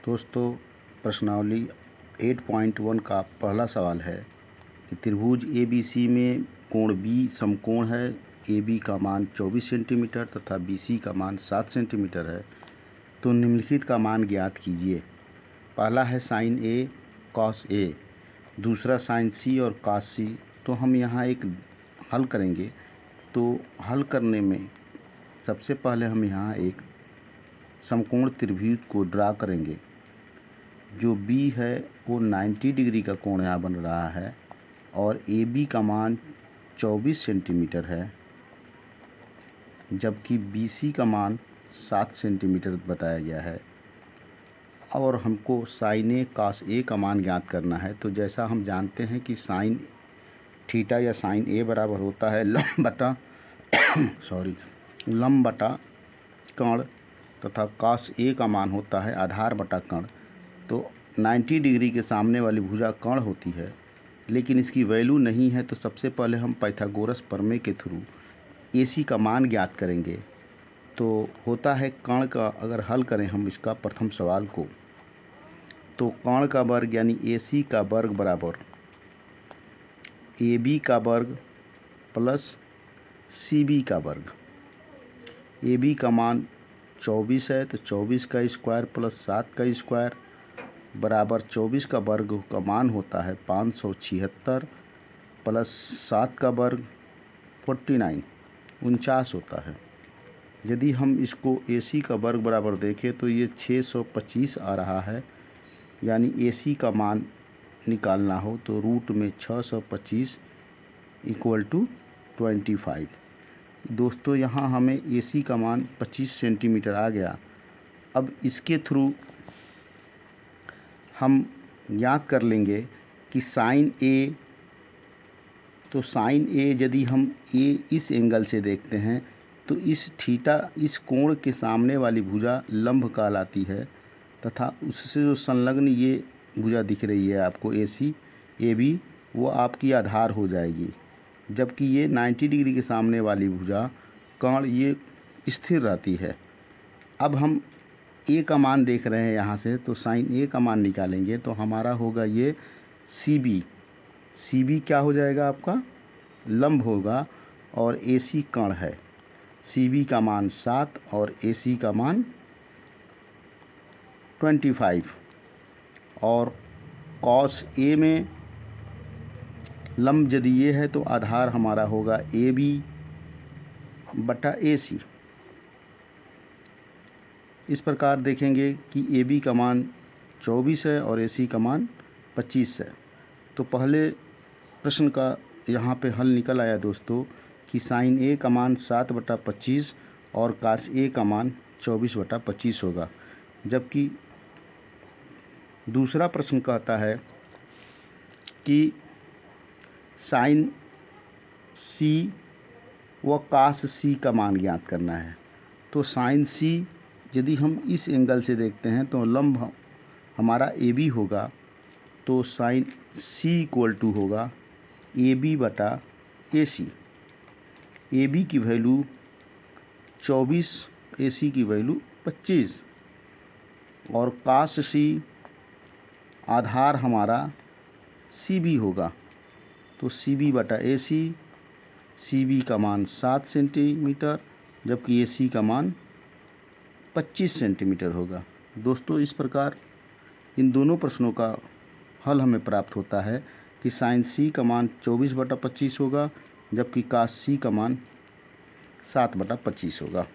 दोस्तों, प्रश्नावली 8.1 का पहला सवाल है कि त्रिभुज ABC में कोण B समकोण है। AB का मान 24 सेंटीमीटर तथा BC का मान 7 सेंटीमीटर है, तो निम्नलिखित का मान ज्ञात कीजिए। पहला है साइन A कॉस A, दूसरा साइन C और कॉस C। तो हम यहाँ एक हल करेंगे। तो हल करने में सबसे पहले हम यहाँ एक समकोण त्रिभुज को ड्रा करेंगे। जो B है वो 90 डिग्री का कोण यहाँ बन रहा है और AB का मान 24 सेंटीमीटर है, जबकि BC का मान 7 सेंटीमीटर बताया गया है। और हमको साइन A कॉस A का मान ज्ञात करना है। तो जैसा हम जानते हैं कि साइन थीटा या साइन A बराबर होता है लंब बटा कर्ण तथा कॉस A का मान होता है आधार बटा कर्ण। तो 90 डिग्री के सामने वाली भुजा कर्ण होती है, लेकिन इसकी वैल्यू नहीं है। तो सबसे पहले हम पाइथागोरस प्रमेय के थ्रू AC का मान ज्ञात करेंगे। तो होता है कर्ण का, अगर हल करें हम इसका प्रथम सवाल को, तो कर्ण का वर्ग यानी AC का वर्ग बराबर AB का वर्ग प्लस CB का वर्ग। AB का मान 24 है, तो 24 का स्क्वायर प्लस 7 का स्क्वायर बराबर 24 का वर्ग का मान होता है 576 प्लस 7 का वर्ग 49 होता है। यदि हम इसको AC का वर्ग बराबर देखें तो ये 625 आ रहा है। यानी AC का मान निकालना हो तो रूट में 625 इक्वल टू 25। दोस्तों, यहाँ हमें AC का मान 25 सेंटीमीटर आ गया। अब इसके थ्रू हम ज्ञात कर लेंगे कि साइन A, तो साइन A यदि हम A इस एंगल से देखते हैं तो इस थीटा, इस कोण के सामने वाली भुजा लंब कहलाती है तथा उससे जो संलग्न ये भुजा दिख रही है आपको AB, वो आपकी आधार हो जाएगी। जबकि ये 90 डिग्री के सामने वाली भुजा कर्ण ये स्थिर रहती है। अब हम A का मान देख रहे हैं यहाँ से, तो साइन A का मान निकालेंगे तो हमारा होगा ये CB क्या हो जाएगा आपका, लंब होगा और AC कर्ण है। CB का मान 7 और AC का मान 25। और कॉस A में लंब यदि ये है तो आधार हमारा होगा AB बटा AC। इस प्रकार देखेंगे कि AB का मान 24 है और AC का मान 25 है। तो पहले प्रश्न का यहाँ पे हल निकल आया दोस्तों कि साइन A का मान 7/25 और कॉस A का मान 24/25 होगा। जबकि दूसरा प्रश्न कहता है कि साइन C व कॉस C का मान ज्ञात करना है। तो साइन C यदि हम इस एंगल से देखते हैं तो लंब हमारा AB होगा। तो साइन C इक्वल टू होगा AB बटा AC। AB की वैल्यू 24, AC की वैल्यू 25 और कॉस C आधार हमारा CB होगा। तो CB बटा AC, CB का मान 7 सेंटीमीटर जबकि AC का मान 25 सेंटीमीटर होगा। दोस्तों, इस प्रकार इन दोनों प्रश्नों का हल हमें प्राप्त होता है कि साइन C का मान 24/25 होगा, जबकि कॉस C का मान 7/25 होगा।